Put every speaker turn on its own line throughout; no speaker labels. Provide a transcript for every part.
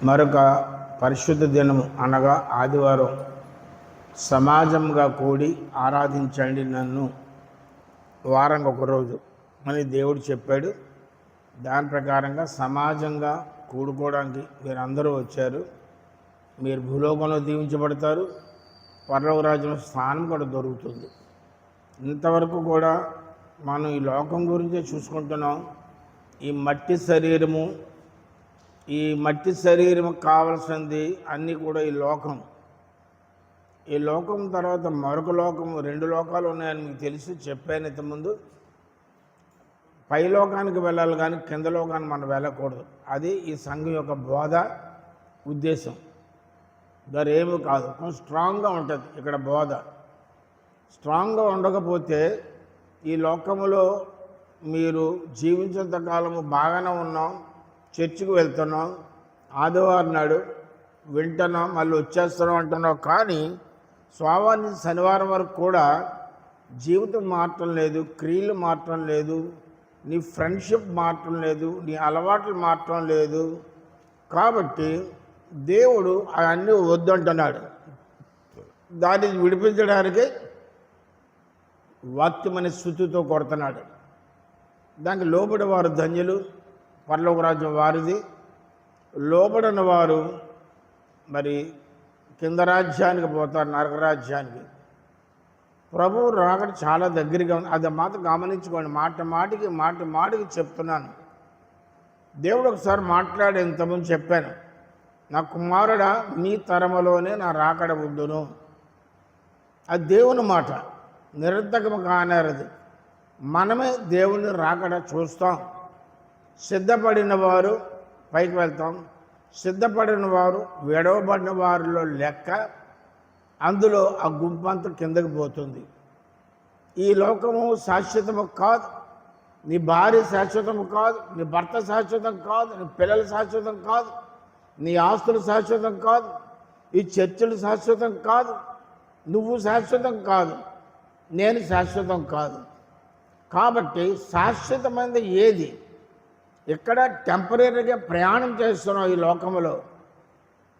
మరొక పరిశుద్ధ దినము అనగా ఆదివారం సమాజంగా కూడి ఆరాధించండి నన్ను వారంగా ఒకరోజు అని దేవుడు చెప్పాడు. దాని ప్రకారంగా సమాజంగా కూడుకోవడానికి మీరందరూ వచ్చారు. మీరు భూలోకంలో దీవించబడతారు, పరలోక రాజ్యంలో స్థానం కూడా దొరుకుతుంది. ఇంతవరకు కూడా మనం ఈ లోకం గురించే చూసుకుంటున్నాం. ఈ మట్టి శరీరము కావలసింది అన్నీ కూడా ఈ లోకం తర్వాత మరొక లోకము, 2 లోకాలు ఉన్నాయని మీకు తెలిసి చెప్పాను ఇంతకుముందు. పై లోకానికి వెళ్ళాలి కానీ కింద లోకానికి మనం వెళ్ళకూడదు. అది ఈ సంఘం యొక్క బోధ ఉద్దేశం. ఏమీ కాదు, కొంచెం స్ట్రాంగ్గా ఉంటుంది. ఇక్కడ బోధ స్ట్రాంగ్గా ఉండకపోతే ఈ లోకములో మీరు జీవించేంత కాలము బాగానే ఉన్నాం, చర్చికి వెళ్తున్నాం, ఆదివారం నాడు వింటున్నాం, మళ్ళీ వచ్చేస్తున్నాం అంటున్నాం. కానీ స్వాభావాన్ని శనివారం వరకు కూడా జీవితం మారటం లేదు, క్రియలు మారటం లేదు, నీ ఫ్రెండ్షిప్ మారటం లేదు, నీ అలవాట్లు మారటం లేదు. కాబట్టి దేవుడు అవన్నీ వద్దంటున్నాడు. దాన్ని విడిపించడానికి వాక్యమనే స్థుతితో కొడుతున్నాడు. దానికి లోబడి వారు ధన్యులు, పరలోక రాజ్యం వారిది. లోబడిన వారు మరి కింద రాజ్యానికి పోతారు, నరక రాజ్యానికి. ప్రభువు రాకడ చాలా దగ్గరగా ఉంది. అది మాత్రం గమనించుకోండి. మాటి మాటికి చెప్తున్నాను. దేవుడు ఒకసారి మాట్లాడే ఇంతకుముందు చెప్పాను, నా కుమారుడా నీ తరములోనే నా రాకడ ఉండును. అది దేవుని మాట, నిరర్ధకము కానేరది. మనమే దేవుని రాకడ చూస్తాం. సిద్ధపడిన వారు పైకి వెళ్తాం, సిద్ధపడిన వారు విడవబడిన వారిలో లెక్క. అందులో ఆ గుంపంతా కిందకి పోతుంది. ఈ లోకము శాశ్వతము కాదు, నీ భార్య శాశ్వతము కాదు, నీ భర్త శాశ్వతం కాదు, నీ పిల్లలు శాశ్వతం కాదు, నీ ఆస్తులు శాశ్వతం కాదు, ఈ చర్చలు శాశ్వతం కాదు, నువ్వు శాశ్వతం కాదు, నేను శాశ్వతం కాదు. కాబట్టి శాశ్వతమైనది ఏది? ఇక్కడ టెంపరీగా ప్రయాణం చేస్తున్నాం ఈ లోకంలో.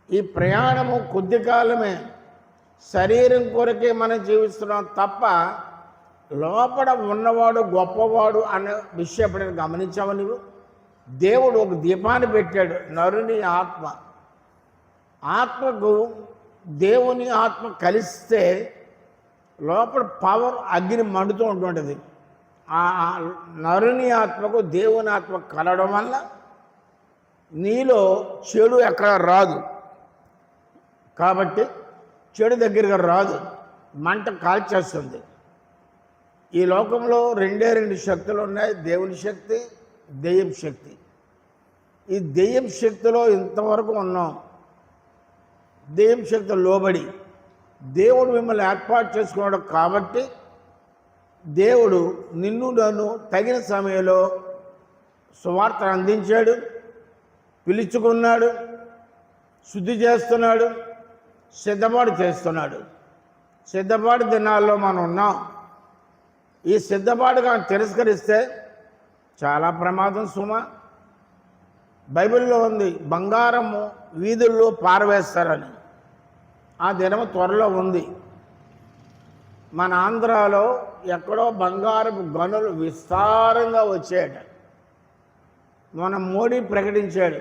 ఈ ప్రయాణము కొద్ది కాలమే, శరీరం కొరకే మనం జీవిస్తున్నాం తప్ప లోపల ఉన్నవాడు గొప్పవాడు అనే విషయం ఎప్పుడైనా గమనించావు నువ్వు? దేవుడు ఒక దీపాన్ని పెట్టాడు, నరుని ఆత్మకు దేవుని ఆత్మ కలిస్తే లోపల పవర్ అగ్ని మండుతూ ఉంటుంటుంది. ఆ నరుని ఆత్మకు దేవుని ఆత్మ కలవడం వల్ల నీలో చెడు ఎక్కడ రాదు. కాబట్టి చెడు దగ్గరగా రాదు, మంట కాల్చేస్తుంది. ఈ లోకంలో 2 శక్తులు ఉన్నాయి, దేవుని శక్తి, దెయ్యం శక్తి. ఈ దెయ్యం శక్తిలో ఇంతవరకు ఉన్నాం. దెయ్యం శక్తి లోబడి దేవుడు మిమ్మల్ని ఏర్పాటు చేసుకున్నాడు. కాబట్టి దేవుడు నిన్ను నన్ను తగిన సమయంలో సువార్త అందించాడు, పిలుచుకున్నాడు, శుద్ధి చేస్తున్నాడు, సిద్ధపాటు చేస్తున్నాడు. సిద్ధపాటు దినాల్లో మనం ఉన్నాం. ఈ సిద్ధపాటుగా తిరస్కరిస్తే చాలా ప్రమాదం సుమ. బైబిల్లో ఉంది, బంగారము వీధుల్లో పారవేస్తారని. ఆ దినము త్వరలో ఉంది. మన ఆంధ్రాలో ఎక్కడో బంగారపు గనులు విస్తారంగా వచ్చాయట. మన మోడీ ప్రకటించాడు,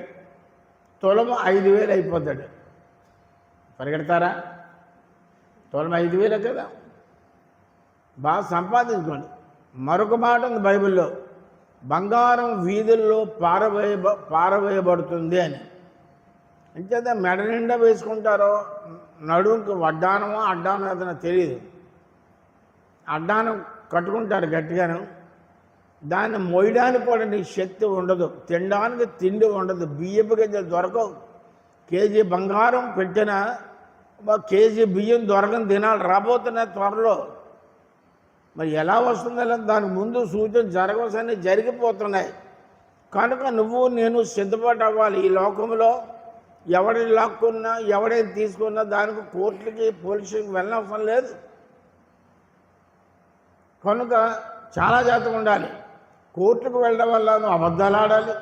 తులము 5,000 అయిపోతాడు. పరిగెడతారా? తులం 5,000 కదా, బాగా సంపాదించుకోండి. మరొక మాట ఉంది బైబిల్లో, బంగారం వీధుల్లో పారవేయబడుతుంది అని. అంచేత మెడ నిండా వేసుకుంటారో, నడుముకి వడ్డానమో అడ్డానో ఏదైనా తెలియదు, అడ్డానం కట్టుకుంటారు గట్టిగాను. దాన్ని మోయడానికి కూడా నీ శక్తి ఉండదు, తినడానికి తిండి ఉండదు, బియ్యపు గింజలు దొరకవు. కేజీ బంగారం పెట్టిన కేజీ బియ్యం దొరకని దినాలు రాబోతున్నాయి త్వరలో. మరి ఎలా వస్తుందో దానికి ముందు సూచన జరగవలసిన జరిగిపోతున్నాయి. కనుక నువ్వు నేను సిద్ధపాటు అవ్వాలి. ఈ లోకంలో ఎవడిని లాక్కున్నా, ఎవడైనా తీసుకున్నా దానికి కోర్టులకి పోలీసులకి వెళ్ళనవసరం లేదు. కనుక చాలా జాగ్రత్తగా ఉండాలి. కోర్టుకు వెళ్ళడం వల్ల నువ్వు అబద్ధాలు ఆడాలి,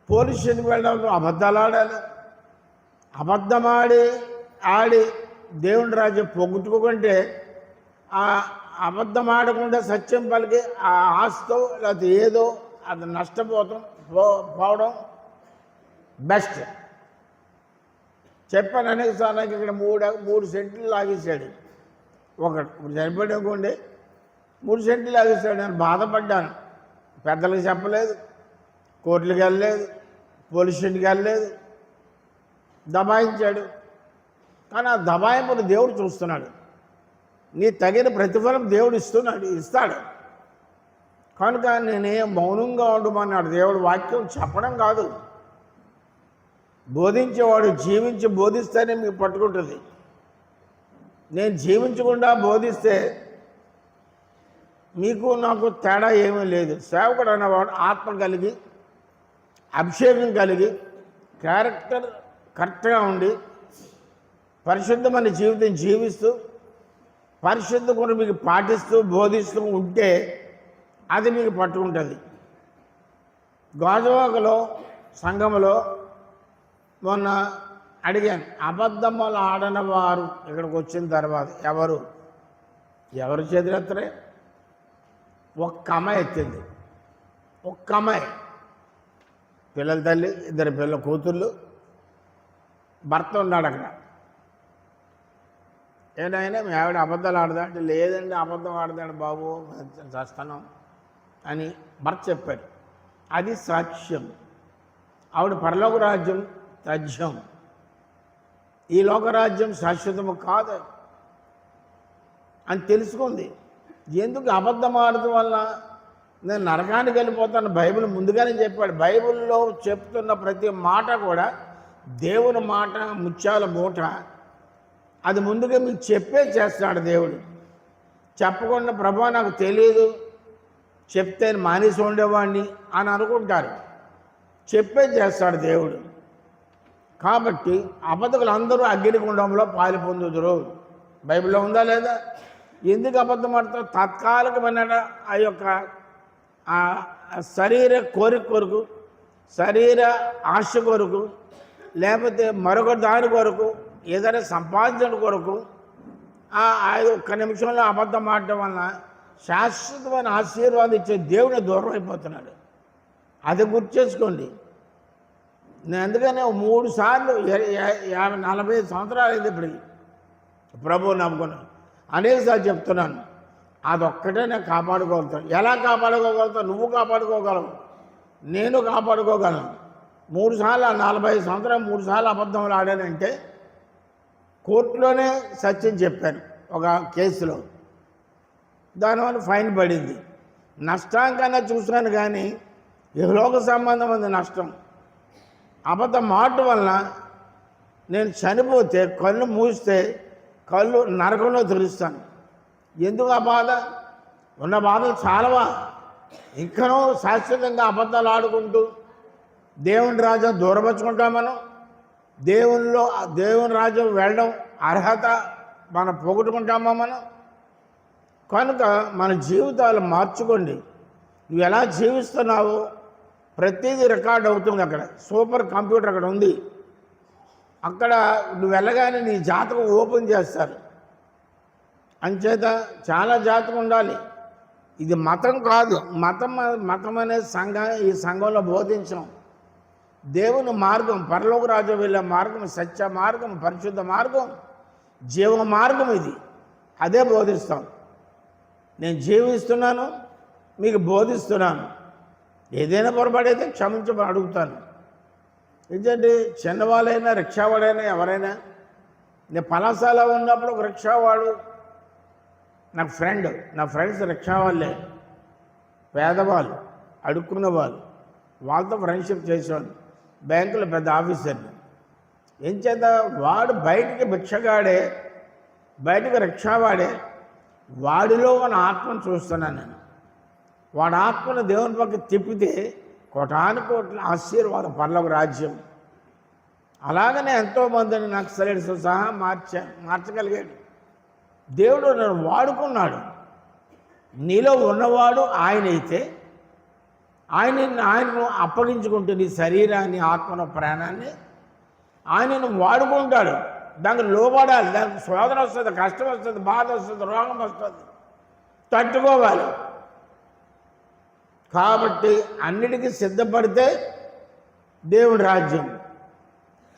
పోలీస్ స్టేషన్కి వెళ్ళడం నువ్వు అబద్ధాలు ఆడాలి, అబద్ధమాడి ఆడి దేవుని రాజ్యం పోగొట్టుకోకుంటే ఆ అబద్ధం ఆడకుండా సత్యం పలికి ఆ ఆస్తో లేకపోతే ఏదో అది నష్టపోతాం పోవడం బెస్ట్. చెప్పాను అనేక సార్లు. ఇక్కడ మూడు సెంట్లు లాగేశాడు ఒకడు. ఇప్పుడు సరిపడకుండా 3 సెంట్లు లాగేశాడు. నేను బాధపడ్డాను. పెద్దలకు చెప్పలేదు, కోర్టులకు వెళ్ళలేదు, పోలీస్ స్టేషన్కి వెళ్ళలేదు, దబాయించాడు. కానీ ఆ దబాయింపును దేవుడు చూస్తున్నాడు. నీ తగిన ప్రతిఫలం దేవుడు ఇస్తాడు. కనుక నేనేం మౌనంగా ఉండమన్నాడు దేవుడు. వాక్యం చెప్పడం కాదు, బోధించేవాడు జీవించి బోధిస్తేనే మీకు పట్టుకుంటుంది. నేను జీవించకుండా బోధిస్తే మీకు నాకు తేడా ఏమీ లేదు. సేవకుడు అన్నవాడు ఆత్మ కలిగి, అభిషేకం కలిగి, క్యారెక్టర్ కరెక్ట్గా ఉండి, పరిశుద్ధమైన జీవితం జీవిస్తూ, పరిశుద్ధ కూడా మీకు పాటిస్తూ బోధిస్తూ ఉంటే అది మీకు పట్టుకుంటుంది. గాజువాకలో సంఘములో మొన్న అడిగాను, అబద్ధములు ఆడని వారు ఇక్కడికి వచ్చిన తర్వాత ఎవరు చేతులెత్తరే? ఒక్క అమ్మాయి ఎత్తింది. ఒక్క అమ్మాయి, పిల్లల తల్లి, 2 పిల్లల కూతుళ్ళు, భర్త ఉన్నాడు అక్కడ. ఏదైనా మీ ఆవిడ అబద్ధాలు ఆడదా అంటే, లేదండి అబద్ధం ఆడదాడు బాబు, చేస్తాను అని భర్త చెప్పాడు. అది సాక్ష్యం. ఆవిడ పరలోక రాజ్యం తథ్యం, ఈ లోకరాజ్యం శాశ్వతము కాదు అని తెలుసుకుంది. ఎందుకు అబద్ధం ఆడటం వల్ల నేను నరకానికి వెళ్ళిపోతాను బైబిల్ ముందుగానే చెప్పాడు. బైబిల్లో చెప్తున్న ప్రతి మాట కూడా దేవుని మాట, ముత్యాల మూట. అది ముందుగా మీకు చెప్పే చేస్తాడు దేవుడు. చెప్పకుండా ప్రభా నాకు తెలియదు, చెప్తే మానేసి ఉండేవాడిని అని అనుకుంటారు. చెప్పే చేస్తాడు దేవుడు. కాబట్టి అబద్ధకులు అందరూ అగ్నిగుండంలో పాలు పొందుదురు. బైబిల్లో ఉందా లేదా? ఎందుకు అబద్ధం ఆడతారు? తాత్కాలికమైన ఆ యొక్క శరీర కోరిక కొరకు, శరీర ఆశ కొరకు, లేకపోతే మరొక దాని కొరకు, ఏదైనా సంపాదించడం కొరకు ఒక్క నిమిషంలో అబద్ధం ఆడటం వలన శాశ్వతమైన ఆశీర్వాదం ఇచ్చే దేవుని దూరం అయిపోతున్నాడు. అది గుర్తు చేసుకోండి. నేను అందుకనే 3 సార్లు 40 సంవత్సరాలు అయింది ఇప్పటికి ప్రభువు నమ్ముకున్నాను. అనేకసార్లు చెప్తున్నాను, అదొక్కటే నేను కాపాడుకోగలుగుతాను. ఎలా కాపాడుకోగలుగుతావు? నువ్వు కాపాడుకోగలవు, నేను కాపాడుకోగలను. 3 సార్లు 40 సంవత్సరాలు 3 సార్లు అబద్ధములు ఆడానంటే కోర్టులోనే సత్యం చెప్పాను ఒక కేసులో. దానివల్ల ఫైన్ పడింది. నష్టానికన్నా చూసినాను కానీ ఇహలోక సంబంధమైన నష్టం. అబద్ధం మాట వలన నేను చనిపోతే, కళ్ళు మూస్తే కళ్ళు నరకంలో తెలుస్తాను. ఎందుకు ఆ బాధ? ఉన్న బాధలు చాలవా? ఇంకనూ శాశ్వతంగా అబద్ధాలు ఆడుకుంటూ దేవుని రాజ్యం దూరపరుచుకుంటాం. మనం దేవుని రాజ్యం వెళ్ళడం అర్హత మనం పోగొట్టుకుంటామా మనం? కనుక మన జీవితాలు మార్చుకోండి. నువ్వు ఎలా జీవిస్తున్నావో ప్రతిదీ రికార్డ్ అవుతుంది. అక్కడ సూపర్ కంప్యూటర్ అక్కడ ఉంది. అక్కడ నువ్వు వెళ్ళగానే నీ జాతకం ఓపెన్ చేస్తారు. అంచేత చాలా జాతకం ఉండాలి. ఇది మతం కాదు. మతం అనేది ఈ సంఘంలో బోధించాం. దేవుని మార్గం, పరలోక రాజ్యం వెళ్ళే మార్గం, సత్య మార్గం, పరిశుద్ధ మార్గం, జీవ మార్గం. ఇది అదే బోధిస్తాం. నేను జీవిస్తున్నాను, మీకు బోధిస్తున్నాను. ఏదైనా పొరపాటైతే క్షమించమని అడుగుతాను. ఎందుకంటే చిన్నవాళ్ళైనా, రిక్షావాడైనా, ఎవరైనా. నేను పలాసాలో ఉన్నప్పుడు ఒక రిక్షావాడు నాకు నా ఫ్రెండ్స్ రిక్షా వాళ్ళే, పేదవాళ్ళు, అడుక్కున్న వాళ్ళు. వాళ్ళతో ఫ్రెండ్షిప్ చేసేవాళ్ళు. బ్యాంకులో పెద్ద ఆఫీసర్ని. ఏం చేత వాడు బయటికి భిక్షగాడే, బయటకు రిక్షావాడే. వాడిలో మన ఆత్మను చూస్తున్నాను నేను. వాడి ఆత్మను దేవుని పక్క తిప్పితే కోటాను కోట్ల ఆశీర్వాదం, పరలోక రాజ్యం. అలాగనే ఎంతోమందిని నక్సలైట్స్ సహా మార్చగలిగాడు దేవుడు. నన్ను వాడుకున్నాడు. నీలో ఉన్నవాడు ఆయనైతే ఆయనను అప్పగించుకుంటే నీ శరీరాన్ని, ఆత్మను, ప్రాణాన్ని ఆయనను వాడుకుంటాడు. దానికి లోబడాలి. దానికి శోధన వస్తుంది, కష్టం వస్తుంది, బాధ వస్తుంది, రోగం వస్తుంది, తట్టుకోవాలి. కాబట్టి అన్నిటికీ సిద్ధపడితే దేవుడి రాజ్యం.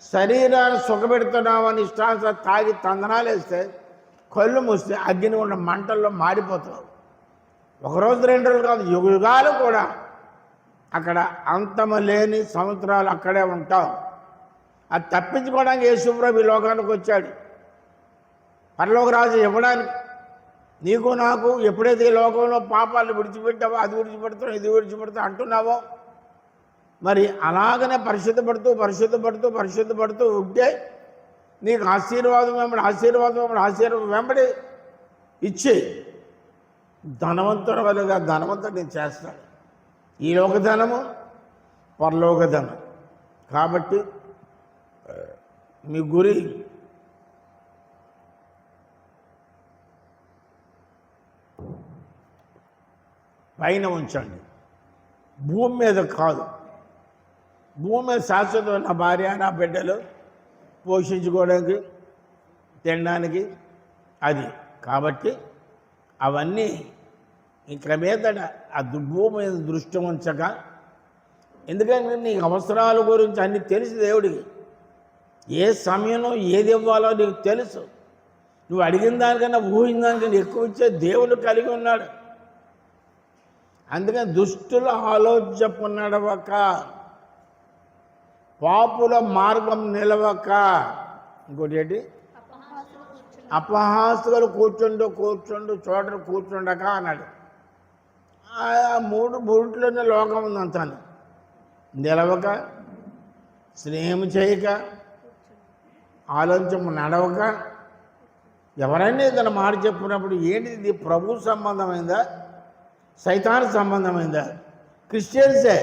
శరీరాన్ని సుఖపెడుతున్నామని ఇష్టానుసారం తాగి తందనాలు వేస్తే కళ్ళు మూస్తే అగ్ని ఉన్న మంటల్లో మాడిపోతావు. ఒకరోజు 2 రోజులు కాదు, యుగాలు కూడా అక్కడ అంతము లేని సంవత్సరాలు అక్కడే ఉంటావు. అది తప్పించుకోవడానికి యేసుప్రభు ఈ లోకానికి వచ్చాడు, పరలోక రాజు ఇవ్వడానికి. నీకు నాకు ఎప్పుడైతే ఈ లోకంలో పాపాలను విడిచిపెట్టావో, అది విడిచిపెడతావు, ఇది విడిచిపెడతావు అంటున్నావో, మరి అలాగనే పరిశుద్ధపడుతూ ఉంటే నీకు ఆశీర్వాదం వెంబడి ఇచ్చి ధనవంతుడి వల్లగా ధనవంతుడు నేను చేస్తాడు. ఈ లోక ధనము, పరలోక ధనం. కాబట్టి మీ గురి పైన ఉంచండి, భూమి మీద కాదు. భూమి మీద శాశ్వతం నా భార్య, నా బిడ్డలు పోషించుకోవడానికి, తినడానికి అది. కాబట్టి అవన్నీ ఇంక మీదట ఆ భూమి మీద దృష్టి ఉంచక, ఎందుకంటే నీకు అవసరాల గురించి అన్నీ తెలుసు దేవుడికి. ఏ సమయంలో ఏది ఇవ్వాలో నీకు తెలుసు. నువ్వు అడిగిన దానికన్నా ఊహిన దానికన్నా ఎక్కువ ఇచ్చే దేవుడు కలిగి ఉన్నాడు. అందుకని దుష్టుల ఆలోచన నడవక, పాపుల మార్గం నిలవక, ఇంకోటి ఏంటి, అపహాసులు కూర్చుండు చోట కూర్చుండక అన్నాడు. ఆ మూడింట్లోనే లోకం ఉందంతాను. నిలవక, స్నేహం చేయక, ఆలోచన నడవక. ఎవరైనా ఏదైనా మాట చెప్పినప్పుడు ఏంటిది, ప్రభు సంబంధమైందా, సైతాన్ సంబంధమైందా? క్రిస్టియన్సే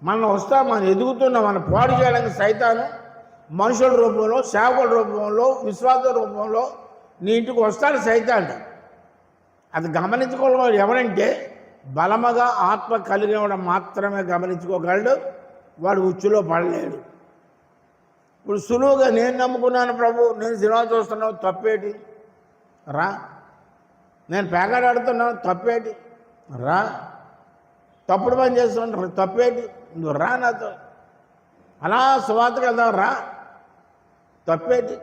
మనం ఎదుగుతున్నాం, మనం పాడు చేయడానికి సైతాను మనుషుల రూపంలో, సేవకుల రూపంలో, విశ్వాస రూపంలో నీ ఇంటికి వస్తాడు సైతాన్. అది గమనించుకోవడం ఎవరంటే బలముగా ఆత్మ కలిగినవాడు మాత్రమే గమనించుకోగలడు. వాడు ఉచ్చులో పడలేడు. ఇప్పుడు సులువుగా నేను నమ్ముకున్నాను ప్రభు, నేను సినిమా చూస్తున్నావు, తప్పేటి రా. నేను పేకాట ఆడుతున్నావు, తప్పేటి రా. తప్పుడు పని చేస్తున్నావు, తప్పేటి, నువ్వు రా నాతో. అలా సువార్తకు వెళ్దాం రా, తప్పేటి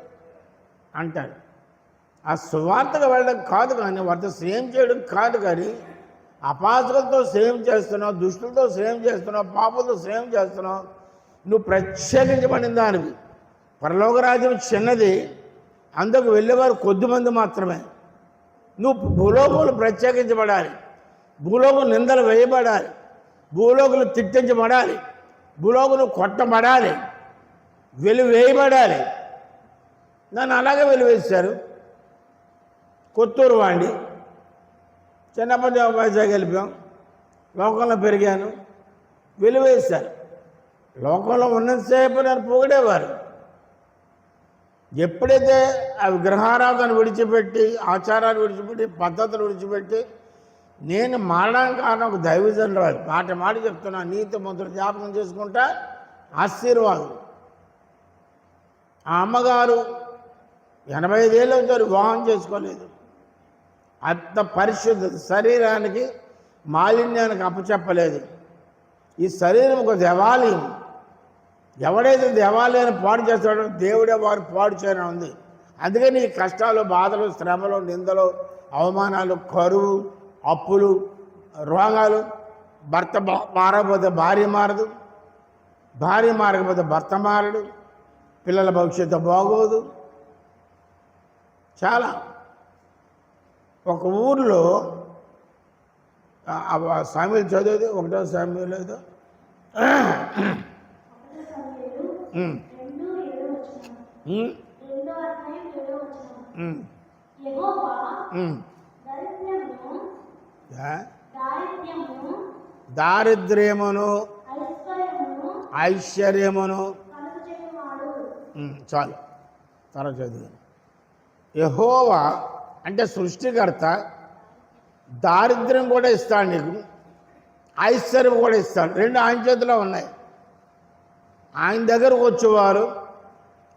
అంటాడు. ఆ సువార్తకు వెళ్ళడం కాదు కానీ, వారితో సేమ్ చేయడం కాదు కానీ, అపాసకులతో సేమ్ చేస్తున్నావు, దుష్టులతో సేమ్ చేస్తున్నావు, పాపులతో సేమ్ చేస్తున్నావు. నువ్వు ప్రత్యేకించబడిన దానివి. పరలోక రాజ్యం చిన్నది, అందుకు వెళ్ళేవారు కొద్దిమంది మాత్రమే. నువ్వు భూలోకులు ప్రత్యేకించబడాలి, భూలోకులు నిందలు వేయబడాలి, భూలోకులు తిట్టించబడాలి, భూలోకులు కొట్టబడాలి, వెలివేయబడాలి. నన్ను అలాగే వెలివేశారు. కొత్తూరు వాడి చిన్నప్పటి వైజాగ్ వెళ్ళిపోయాం, లోకంలో పెరిగాను, వెలివేశారు. లోకంలో ఉన్నంతసేపు నన్ను పొగిడేవారు. ఎప్పుడైతే ఆ విగ్రహారాధన విడిచిపెట్టి, ఆచారాలు విడిచిపెట్టి, పద్ధతులు విడిచిపెట్టి నేను మారడానికి కారణం ఒక దైవజనుడు వాడు మాట చెప్తున్నా, నీతి మంత్రులు జ్ఞాపకం చేసుకుంటా ఆశీర్వాదం. ఆ అమ్మగారు 85 ఏళ్ళ వచ్చారు, వివాహం చేసుకోలేదు. అంత పరిశుద్ధత, శరీరానికి మాలిన్యానికి అప్పచెప్పలేదు. ఈ శరీరం ఒక దేవాలయం. ఎవడైతే దేవాలయాన్ని పాడు చేస్తాడో దేవుడే వారు పాడు చేయడం ఉంది. అందుకని ఈ కష్టాలు, బాధలు, శ్రమలు, నిందలు, అవమానాలు, కరువు, అప్పులు, రోగాలు. భర్త మారకపోతే భార్య మారదు, భార్య మారకపోతే భర్త మారడు, పిల్లల భవిష్యత్తు బాగోదు. చాలా. ఒక ఊరిలో సామ్యూలు చదివేది 1వ సామ్యూలు ఏదో దారిద్ర్యమును ఐశ్వర్యమును చాలు తర్వాత చదివాను. యెహోవా అంటే సృష్టికర్త దారిద్ర్యం కూడా ఇస్తాడు నీకు, ఐశ్వర్యం కూడా ఇస్తాడు. రెండు ఆయన చేతిలో ఉన్నాయి. ఆయన దగ్గరకు వచ్చేవారు.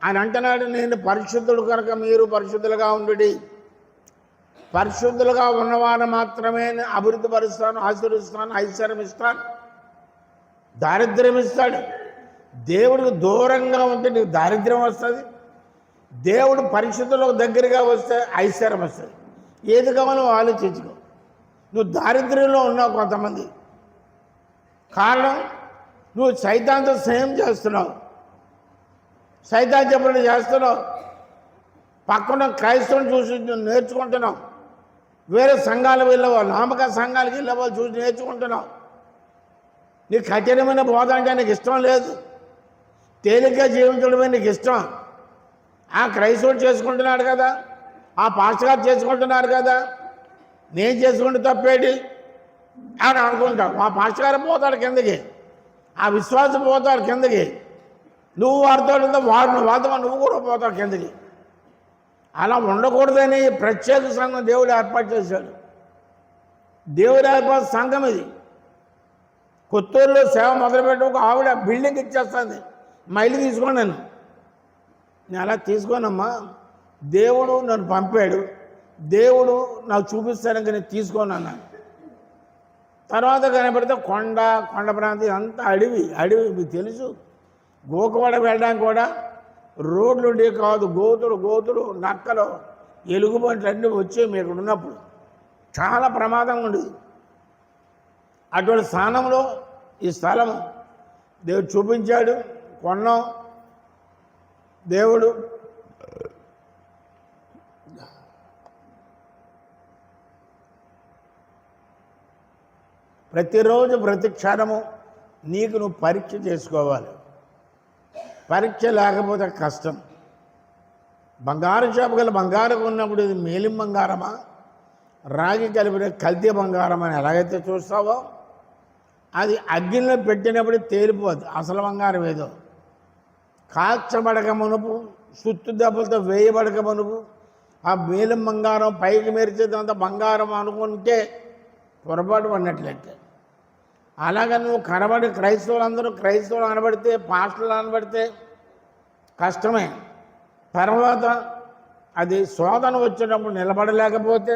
ఆయన అంటున్నాడు, నేను పరిశుద్ధుడు కనుక మీరు పరిశుద్ధులుగా ఉండుడి. పరిశుద్ధులుగా ఉన్నవారు మాత్రమే అభివృద్ధి పరుస్తాను, ఆశీర్వదిస్తాను, ఐశ్వర్యం ఇస్తాను, దారిద్ర్యం ఇస్తాడు. దేవుడికి దూరంగా ఉంటే నీకు దారిద్ర్యం వస్తుంది. దేవుడు పరిశుద్ధులకు దగ్గరగా వస్తే ఐశ్వర్యం వస్తుంది. ఏది కావాలో ఆలోచించుకో. నువ్వు దారిద్ర్యంలో ఉన్నావు కొంతమంది, కారణం నువ్వు సైతాన్తో స్నేహం చేస్తున్నావు, సైతాన్ చెప్పినట్టు చేస్తున్నావు, పక్కన క్రైస్తవుని చూసి నేర్చుకుంటున్నావు, వేరే సంఘాలకు వెళ్ళేవాళ్ళు, నామక సంఘాలకు వెళ్ళేవాళ్ళు చూసి నేర్చుకుంటున్నావు. నీకు కఠినమైన బోధ అంటే నీకు ఇష్టం లేదు, తేలిగ్గా జీవించడమే నీకు ఇష్టం. ఆ క్రైస్తవుడు చేసుకుంటున్నాడు కదా, ఆ పాస్టర్ గారు చేసుకుంటున్నారు కదా, నేను చేసుకుంటే తప్పేటి అని అనుకుంటావు. ఆ పాస్టర్ గారు పోతాడు కిందకి, ఆ విశ్వాసం పోతాడు కిందకి, నువ్వు వారితో వారితో నువ్వు కూడా పోతావు కిందకి. అలా ఉండకూడదని ప్రత్యేక సంఘం దేవుడు ఏర్పాటు చేశాడు. దేవుడు ఏర్పాటు సంఘం ఇది. కొత్తూరులో సేవ మొదలుపెట్టి ఒక ఆవిడ బిల్డింగ్ ఇచ్చేస్తుంది, మైలు తీసుకోండి నేను అలా తీసుకోనమ్మా, దేవుడు నన్ను పంపాడు, దేవుడు నాకు చూపిస్తాను నేను తీసుకోను అన్నాను. తర్వాత కనబడితే కొండ ప్రాంతం అంతా అడవి మీకు తెలుసు. గోకవాడ వెళ్ళడానికి కూడా రోడ్లు ఉండే కాదు, గోతులు నక్కలు ఎలుగుబంట్లు అన్నీ వచ్చే మీకు ఉన్నప్పుడు చాలా ప్రమాదంగా ఉండేది. అటువంటి స్థానంలో ఈ స్థలం దేవుడు చూపించాడు, కొన్నాం. దేవుడు ప్రతిరోజు ప్రతి క్షణము నీకు నువ్వు పరీక్ష చేసుకోవాలి. పరీక్ష లేకపోతే కష్టం. బంగారు షాపు గల బంగారం ఉన్నప్పుడు ఇది మేలిం బంగారమా, రాగి కలిపిన కల్తీ బంగారం అని ఎలాగైతే చూస్తావో, అది అగ్నిలో పెట్టినప్పుడు తేలిపోదు అసలు బంగారం ఏదో. కాల్చబడక మునుపు, సుత్తు దెబ్బలతో వేయబడక మునుపు ఆ మేలిం బంగారం పైకి మెరిచేదంత బంగారం అనుకుంటే పొరపాటు పడినట్లయితే. అలాగే నువ్వు కనబడి క్రైస్తవులు అనబడితే, పాస్టర్లు అనబడితే కష్టమే. తర్వాత అది శోధన వచ్చినప్పుడు నిలబడలేకపోతే,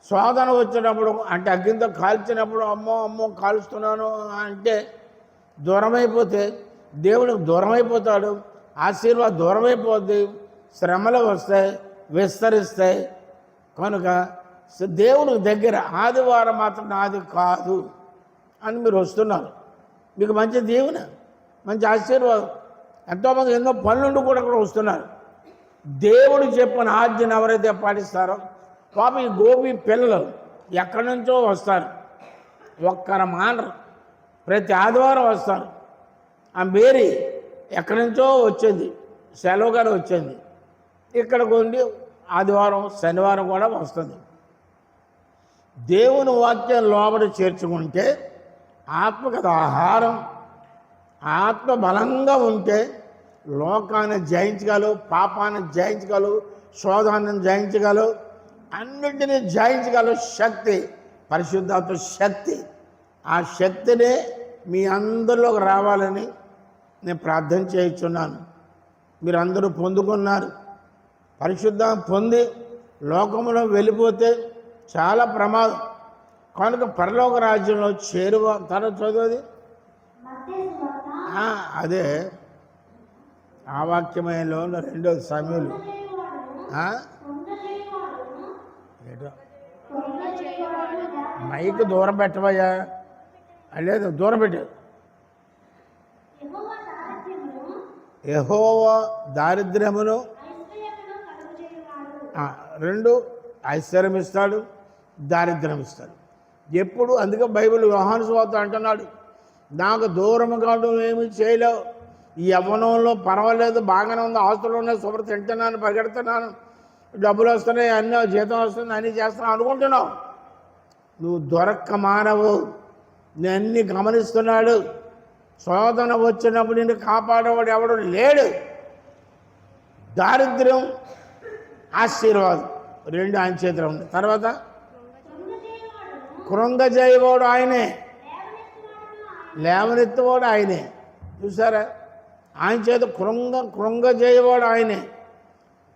శోధన వచ్చినప్పుడు అంటే అగ్గితో కాల్చినప్పుడు అమ్మో కాలుస్తున్నాను అంటే దూరమైపోతే దేవుడికి దూరమైపోతాడు, ఆశీర్వాదం దూరమైపోద్ది, శ్రమలు వస్తాయి, విస్తరిస్తాయి. కనుక దేవుడికి దగ్గర ఆదివారం మాత్రం నాది కాదు అని మీరు వస్తున్నారు. మీకు మంచి దీవెన, మంచి ఆశీర్వాదం. ఎంతోమంది ఎన్నో పనులుండి కూడా వస్తున్నారు. దేవుడు చెప్పిన ఆజ్ఞను ఎవరైతే పాటిస్తారో పాప ఈ గోపి పిల్లలు ఎక్కడి నుంచో వస్తారు, ఒక్కరు మానరు, ప్రతి ఆదివారం వస్తారు. ఆ మేరీ ఎక్కడి నుంచో వచ్చింది, సెలవుగానే వచ్చింది, ఇక్కడికి ఉండి ఆదివారం శనివారం కూడా వస్తుంది. దేవుని వాక్యం లోపల చేర్చుకుంటే ఆత్మగత ఆహారం, ఆత్మ బలంగా ఉంటే లోకాన్ని జయించగలవు, పాపాన్ని జయించగలవు, శోధాన్ని జయించగలవు, అన్నింటినీ జయించగలవు శక్తి పరిశుద్ధాత్మ శక్తి. ఆ శక్తినే మీ అందరిలోకి రావాలని నేను ప్రార్థన చేయించున్నాను. మీరు అందరూ పొందుకున్నారు. పరిశుద్ధం పొంది లోకంలో వెళ్ళిపోతే చాలా ప్రమాదం. కనుక పరలోక రాజ్యంలో చేరువ తర్వాత చదువుది అదే ఆ వాక్యమయంలో 2వ సమయంలో మైక్ దూరం పెట్టవయ్యా, లేదు దూరం పెట్టారు. యెహోవా దారిద్ర్యమును 2 ఐశ్వర్యం ఇస్తాడు, దారిద్ర్యం ఇస్తాడు. ఎప్పుడు అందుకే బైబిల్ యోహాను సువార్త అంటున్నాడు, నాకు దూరం కాదు ఏమి చేయలేవు, ఈ యవ్వనంలో పర్వాలేదు, బాగానే ఉంది, ఆస్తులు ఉన్నాయి, శుభ్ర తింటున్నాను, పరిగెడుతున్నాను, డబ్బులు వస్తున్నాయి, అన్నీ జీతం వస్తుంది, అన్నీ చేస్తున్నావు అనుకుంటున్నావు. నువ్వు దొరక్క మానవు. నేను అన్నీ గమనిస్తున్నాడు. శోధన వచ్చినప్పుడు నిన్ను కాపాడేవాడు ఎవడు లేడు. దారిద్ర్యం ఆశీర్వాదం 2 ఆయన చేతిలో ఉంది. తర్వాత కృంగజేయవాడు ఆయనే, లేవనెత్తువాడు ఆయనే. చూసారా, ఆయన చేత కృంగజేయవాడు ఆయనే.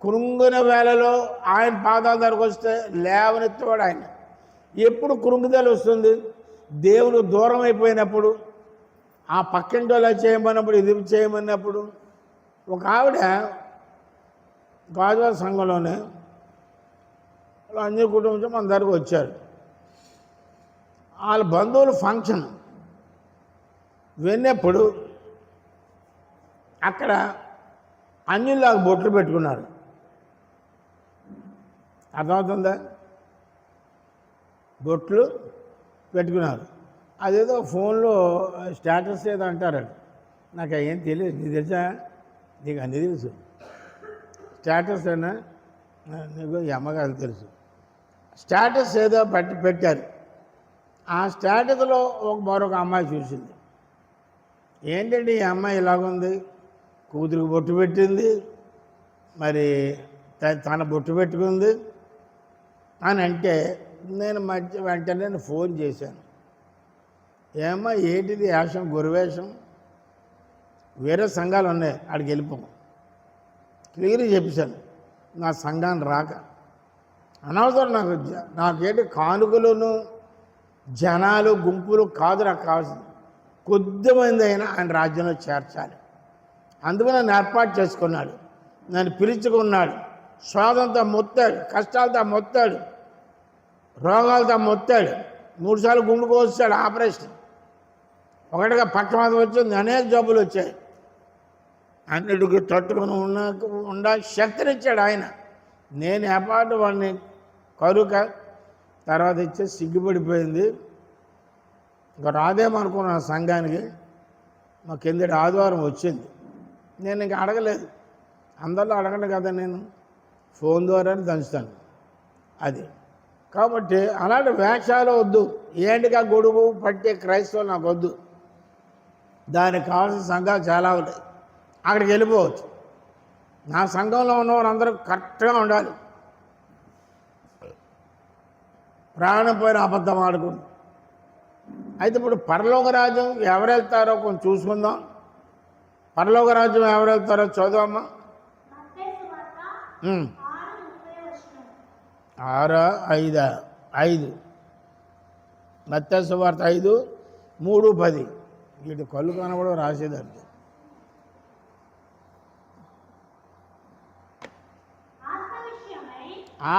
కృంగిన వేళలో ఆయన పాదాల దగ్గరకు వస్తే లేవనెత్తేవాడు ఆయన. ఎప్పుడు కృంగుదల వస్తుంది? దేవుడు దూరం అయిపోయినప్పుడు, ఆ పక్కింటి వాళ్ళు చేయమన్నప్పుడు, ఇది చేయమన్నప్పుడు. ఒక ఆవిడ గాజువాక సంఘంలోనే అన్ని కుటుంబం మన దగ్గరకు వచ్చారు. వాళ్ళ బంధువులు ఫంక్షన్ విన్నప్పుడు అక్కడ అన్యుల్లాగా బొట్లు పెట్టుకున్నారు. అర్థమవుతుందా? బొట్లు పెట్టుకున్నారు. అదేదో ఫోన్లో స్టేటస్ ఏదో అంటారండి, నాకు ఏం తెలియదు. నీకు తెలుసా? నీకు అన్నీ తెలుసు. స్టేటస్ అయినా నీకు ఈ అమ్మగారికి తెలుసు. స్టేటస్ ఏదో పెట్టారు. ఆ స్టేటస్లో మరొక అమ్మాయి చూసింది. ఏంటంటే ఈ అమ్మాయి ఇలాగుంది, కూతురికి బొట్టు పెట్టింది, మరి తన బొట్టు పెట్టుకుంది అని అంటే నేను వెంటనే ఫోన్ చేశాను. ఏమ్మా ఏంటిది వేషం, గురువేషం? వేరే సంఘాలు ఉన్నాయి, అక్కడికి వెళ్ళిపోము. క్లియర్గా చెప్పేశాను, నా సంఘాన్ని రాక అనవసరం. నాకేంటి కానుకలను జనాలు గుంపులు కాదు నాకు కావాల్సింది. కొద్దిమంది అయినా ఆయన రాజ్యంలో చేర్చాలి. అందుకు నన్ను ఏర్పాటు చేసుకున్నాడు, నన్ను పిలుచుకున్నాడు. శోధంతో మొత్తాడు, కష్టాలతో మొత్తాడు, రోగాలతో మొత్తాడు. 3 సార్లు గుండు కోసాడు, ఆపరేషన్. ఒకటిగా పక్షవాతం వచ్చింది, అనేక జబ్బులు వచ్చాయి. అన్నిటికీ తట్టుకుని ఉండ శక్తినిచ్చాడు ఆయన. నేను ఏపాటు వాడిని కరుక తర్వాత ఇచ్చే సిగ్గుపడిపోయింది. ఇంకా రాదేమనుకున్నాను సంఘానికి. మా కిందటి ఆదివారం వచ్చింది. నేను ఇంకా అడగలేదు, అందరిలో అడగను కదా, నేను ఫోన్ ద్వారానే దంచుతాను. అది కాబట్టి అలాంటి వేషాలు వద్దు. ఏంటిగా గొడుగు పట్టే క్రైస్తవులు నాకు వద్దు. దానికి కావాల్సిన సంఘాలు చాలా ఉన్నాయి, అక్కడికి వెళ్ళిపోవచ్చు. నా సంఘంలో ఉన్నవారు అందరూ కరెక్ట్గా ఉండాలి. ప్రాణం పైన అబద్ధం ఆడుకుంది. అయితే ఇప్పుడు పరలోక రాజ్యం ఎవరు వెళ్తారో కొంచెం చూసుకుందాం. పరలోక రాజ్యం ఎవరు వెళ్తారో చదువమ్మా. 6:5 మత్తయి సువార్త 5:3-10. వీటి కళ్ళు కనబడవు రాసేదాన్ని.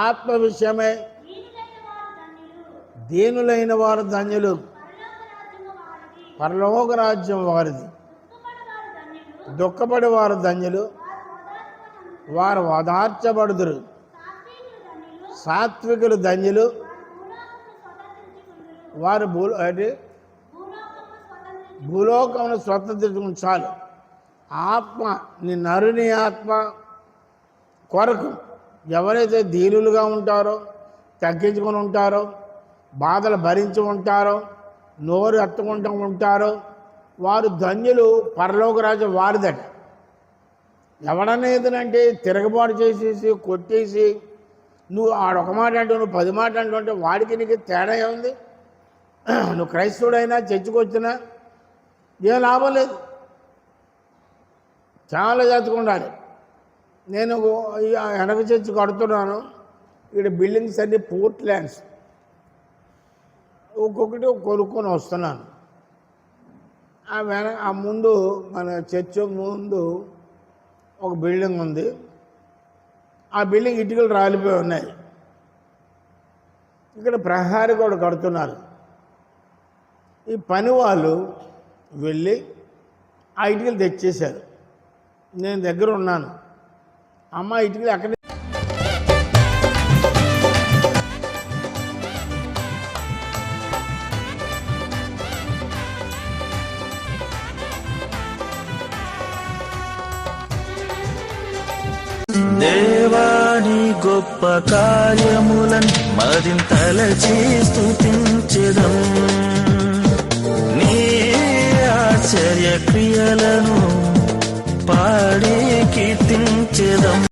ఆత్మ విషయమై దీనులైన వారు ధన్యులు, పరలోక రాజ్యం వారిది. దుఃఖపడి వారు ధన్యులు, వారు ఓదార్చబడుదురు. సాత్వికులు ధన్యులు, వారు భూలోకమును స్వతంత్రించుకుని చాలు. ఆత్మ నీ నరుని ఆత్మ కొరకు ఎవరైతే దీనులుగా ఉంటారో, తగ్గించుకొని ఉంటారో, బాధలు భరించి ఉంటారో, నోరు ఎత్తుకుంటూ ఉంటారో వారు ధన్యులు. పరలోక రాజ్యం వారిదట. ఎవడన్నా ఏదనంటే తిరగబాటు చేసేసి కొట్టేసి నువ్వు ఆడొక మాట అంటూ నువ్వు 10 మాటలు అంటుంటే వాడికి నీకు తేడా ఏముంది? నువ్వు క్రైస్తవుడైనా చర్చకొచ్చినా ఏం లాభం లేదు. చాలా జాగ్రత్తగా ఉండాలి. నేను వెనక చర్చి కడుతున్నాను. ఇక్కడ బిల్డింగ్స్ అన్ని పోర్ట్ ల్యాండ్స్, ఒక్కొక్కటి కొనుక్కొని వస్తున్నాను. ఆ ముందు మన చర్చ్ ముందు ఒక బిల్డింగ్ ఉంది. ఆ బిల్డింగ్ ఇటుకలు రాలిపోయి ఉన్నాయి. ఇక్కడ ప్రహారీ కూడా కడుతున్నారు. ఈ పని వాళ్ళు వెళ్ళి ఆ ఇటుకలు తెచ్చేశారు. నేను దగ్గర ఉన్నాను. అమ్మ ఇటుకలు అక్కడ
దేవాని గొప్ప కార్యములను మరింతలచి స్తుతించెదం, నీ ఆశ్చర్య క్రియలను పాడి కీర్తించెదం.